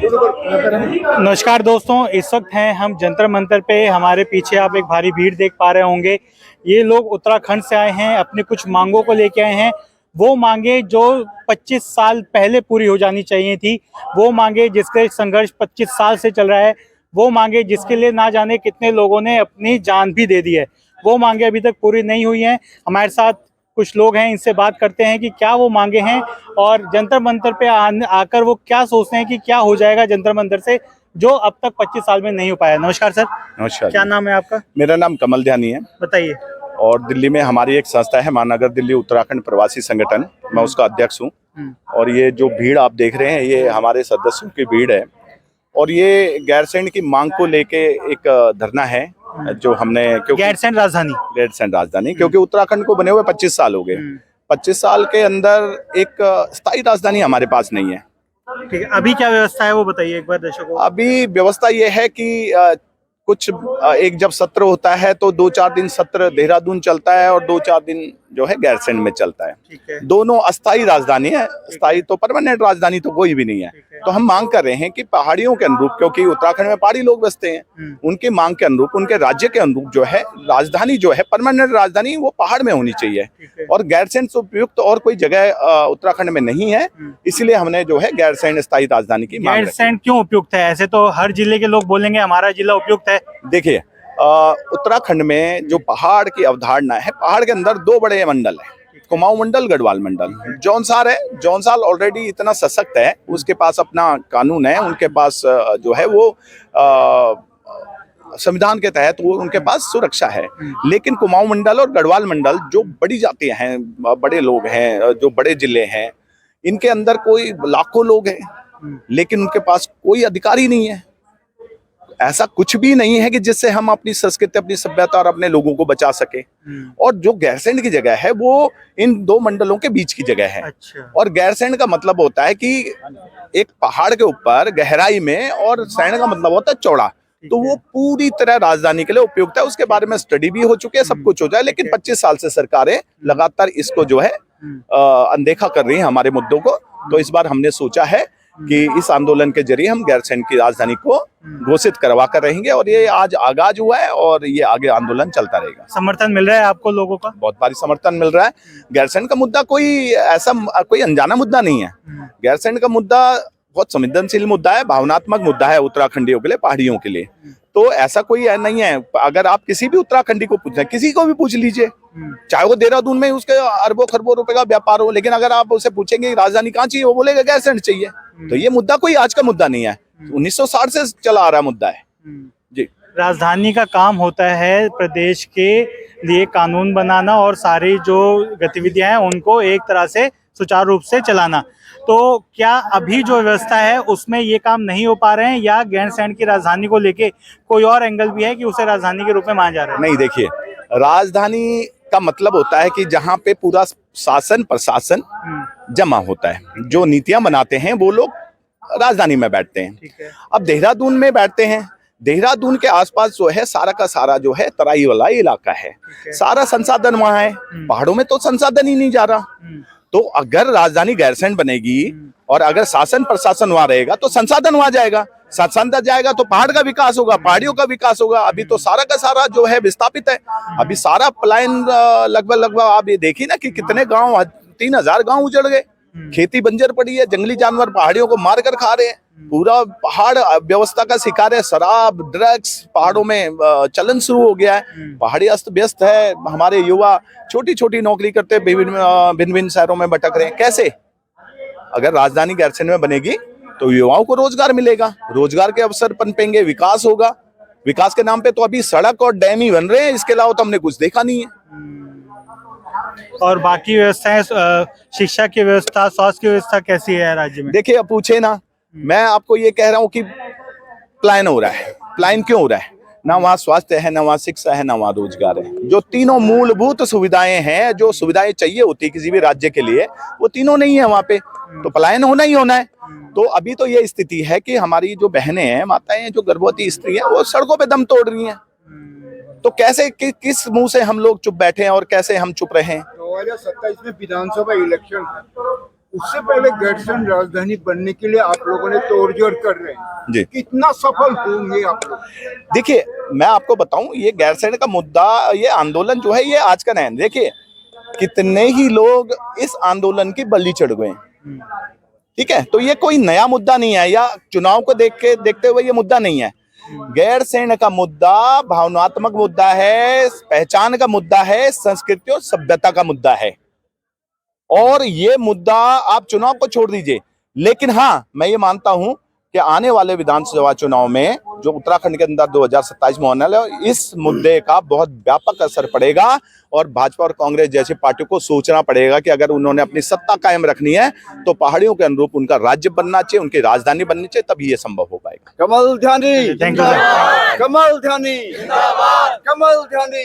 नमस्कार दोस्तों, इस वक्त हैं हम जंतर मंतर पे। हमारे पीछे आप एक भारी भीड़ देख पा रहे होंगे। ये लोग उत्तराखंड से आए हैं, अपनी कुछ मांगों को लेके आए हैं। वो मांगे जो 25 साल पहले पूरी हो जानी चाहिए थी, वो मांगे जिसके संघर्ष 25 साल से चल रहा है, वो मांगे जिसके लिए ना जाने कितने लोगों ने अपनी जान भी दे दी है, वो मांगे अभी तक पूरी नहीं हुई हैं। हमारे साथ कुछ लोग हैं, इनसे बात करते हैं कि क्या वो मांगे हैं और जंतर मंतर पे आकर वो क्या सोचते हैं कि क्या हो जाएगा जंतर मंतर से, जो अब तक 25 साल में नहीं हो पाया। नमस्कार सर। नमस्कार। क्या नाम है आपका? मेरा नाम कमल ध्यानी है। बताइए। और दिल्ली में हमारी एक संस्था है महानगर दिल्ली उत्तराखंड प्रवासी संगठन, मैं उसका अध्यक्ष हूँ। और ये जो भीड़ आप देख रहे हैं ये हमारे सदस्यों की भीड़ है और ये गैरसैंण की मांग को लेके एक धरना है जो हमने, क्योंकि गैरसैंण राजधानी क्योंकि उत्तराखंड को बने हुए 25 साल हो गए। 25 साल के अंदर एक स्थायी राजधानी हमारे पास नहीं है। ठीक है, अभी क्या व्यवस्था है वो बताइए एक बार दर्शकों को। अभी व्यवस्था ये है कि कुछ एक जब सत्र होता है तो 2-4 दिन सत्र देहरादून चलता है और 2-4 दिन जो है गैरसैंण में चलता है। ठीक है। दोनों अस्थायी राजधानी है, स्थायी तो परमानेंट राजधानी तो कोई भी नहीं है। तो हम मांग कर रहे हैं कि पहाड़ियों के अनुरूप, क्योंकि उत्तराखंड में पहाड़ी लोग बसते हैं, उनकी मांग के अनुरूप, उनके राज्य के अनुरूप जो है राजधानी जो है परमानेंट राजधानी वो पहाड़ में होनी चाहिए। और गैरसैंण से उपयुक्त और कोई जगह उत्तराखंड में नहीं है, इसलिए हमने जो है गैरसैंण स्थायी राजधानी की मांग। गैरसैंण क्यों उपयुक्त है? ऐसे तो हर जिले के लोग बोलेंगे हमारा जिला उपयुक्त है। देखिए, उत्तराखंड में जो पहाड़ की अवधारणा है, पहाड़ के अंदर 2 बड़े मंडल है, कुमाऊं मंडल, गढ़वाल मंडल। जौनसार है, जौनसार ऑलरेडी इतना सशक्त है, उसके पास अपना कानून है, उनके पास जो है वो संविधान के तहत वो उनके पास सुरक्षा है। लेकिन कुमाऊं मंडल और गढ़वाल मंडल जो बड़ी जातियां हैं, बड़े लोग हैं, जो बड़े जिले हैं, इनके अंदर कोई लाखों लोग हैं लेकिन उनके पास कोई अधिकारी नहीं है। ऐसा कुछ भी नहीं है कि जिससे हम अपनी संस्कृति, अपनी सभ्यता और अपने लोगों को बचा सके। और जो गैरसैंण की जगह है वो इन 2 मंडलों के बीच की जगह है। अच्छा। और गैरसैंण का मतलब होता है कि एक पहाड़ के ऊपर गहराई में, और सैंण का मतलब होता है चौड़ा। तो वो पूरी तरह राजधानी के लिए उपयुक्त है। उसके बारे में स्टडी भी हो चुकी है, सब कुछ हो जाए, लेकिन 25 साल से सरकारें लगातार इसको जो है अनदेखा कर रही है हमारे मुद्दों को। तो इस बार हमने सोचा है कि इस आंदोलन के जरिए हम गैरसैंण की राजधानी को घोषित करवा कर रहेंगे और ये आज आगाज हुआ है और ये आगे आंदोलन चलता रहेगा। समर्थन मिल रहा है आपको लोगों का? बहुत भारी समर्थन मिल रहा है। गैरसैंण का मुद्दा कोई ऐसा कोई अनजाना मुद्दा नहीं है। गैरसैंण का मुद्दा बहुत संवेदनशील मुद्दा है, भावनात्मक मुद्दा है उत्तराखंडियों के लिए, पहाड़ियों के लिए। तो ऐसा कोई नहीं है। अगर आप किसी भी उत्तराखंडी को पूछें, किसी को भी पूछ लीजिए, चाहे वो देहरादून में उसके अरबों खरबों रुपए का व्यापार हो, लेकिन अगर आप उसे पूछेंगे राजधानी कहाँ चाहिए, वो बोलेगा गैरसैंण चाहिए। तो ये मुद्दा कोई आज का मुद्दा नहीं है, 1960 से चला आ रहा मुद्दा है जी। राजधानी का काम होता है प्रदेश के लिए कानून बनाना और सारी जो गतिविधियां हैं उनको एक तरह से सुचारू रूप से चलाना। तो क्या अभी जो व्यवस्था है उसमें ये काम नहीं हो पा रहे हैं, या गैरसैंण की राजधानी को लेके कोई और एंगल भी है कि उसे राजधानी के रूप में माना जा रहा है? नहीं, देखिए, राजधानी का मतलब होता है कि जहाँ पे पूरा शासन प्रशासन जमा होता है, जो नीतियां बनाते हैं वो लोग राजधानी में बैठते हैं। ठीक है। अब देहरादून में बैठते हैं, देहरादून के आसपास जो है सारा का सारा जो है तराई वाला इलाका है, सारा संसाधन वहाँ है। पहाड़ों में तो संसाधन ही नहीं जा रहा। तो अगर राजधानी गैरसैंण बनेगी और अगर शासन प्रशासन वहां रहेगा तो संसाधन वहां जाएगा, संसाधन जाएगा तो पहाड़ का विकास होगा, पहाड़ियों का विकास होगा। अभी तो सारा का सारा जो है विस्थापित है। अभी सारा पलायन लगभग आप ये देखिए ना कि कितने गांव, 3000 गांव उजड़ गए, खेती बंजर पड़ी है, जंगली जानवर पहाड़ियों को मार कर खा रहे हैं, पूरा पहाड़ व्यवस्था का शिकार है, शराब ड्रग्स पहाड़ों में चलन शुरू हो गया है, पहाड़ी अस्त व्यस्त है। हमारे युवा छोटी छोटी नौकरी करते भिन्न भिन्न शहरों में भटक रहे हैं। कैसे? अगर राजधानी गैरसैंण में बनेगी तो युवाओं को रोजगार मिलेगा, रोजगार के अवसर पनपेंगे, विकास होगा। विकास के नाम पे तो अभी सड़क और डैम ही बन रहे हैं, इसके अलावा तो हमने कुछ देखा नहीं है। और बाकी व्यवस्थाएं, शिक्षा की व्यवस्था, स्वास्थ्य की व्यवस्था कैसी है राज्य में? देखिए, अब पूछे ना, मैं आपको ये कह रहा हूँ कि पलायन हो रहा है। पलायन क्यों हो रहा है? ना वहाँ स्वास्थ्य है, ना वहाँ शिक्षा है, ना वहाँ रोजगार है। जो तीनों मूलभूत सुविधाएं हैं, जो सुविधाएं चाहिए होती है किसी भी राज्य के लिए, वो तीनों नहीं है वहाँ पे, तो पलायन होना ही होना है। तो अभी तो ये स्थिति है कि हमारी जो बहनें हैं, माताएं हैं, जो गर्भवती स्त्री हैं, वो सड़कों पे दम तोड़ रही हैं। तो कैसे किस मुंह से हम लोग चुप बैठे हैं और कैसे हम चुप रहे हैं? 2027 में विधानसभा इलेक्शन उससे पहले गैरसैंण राजधानी बनने के लिए आप लोगों ने तोड़जोड़ कर रहे हैं जी। कितना सफल होंगे आप लोग? देखिए, मैं आपको बताऊं, ये गैरसैंण का मुद्दा, ये आंदोलन जो है, ये आज का नहीं है। देखिए, कितने ही लोग इस आंदोलन की बलि चढ़ गए, ठीक है। तो ये कोई नया मुद्दा नहीं है, या चुनाव को देखते हुए ये मुद्दा नहीं है। गैरसैंण का मुद्दा भावनात्मक मुद्दा है, पहचान का मुद्दा है, संस्कृति और सभ्यता का मुद्दा है। और ये मुद्दा आप चुनाव को छोड़ दीजिए, लेकिन हाँ, मैं ये मानता हूं कि आने वाले विधानसभा चुनाव में जो उत्तराखंड के अंदर 2027 में होने वाला है, इस मुद्दे का बहुत व्यापक असर पड़ेगा। और भाजपा और कांग्रेस जैसी पार्टी को सोचना पड़ेगा कि अगर उन्होंने अपनी सत्ता कायम रखनी है तो पहाड़ियों के अनुरूप उनका राज्य बनना चाहिए, उनकी राजधानी बननी चाहिए, तभी ये संभव हो पाएगा। कमल ध्यानी Thank you, sir. Kamal Dhyani Kamal Dhyani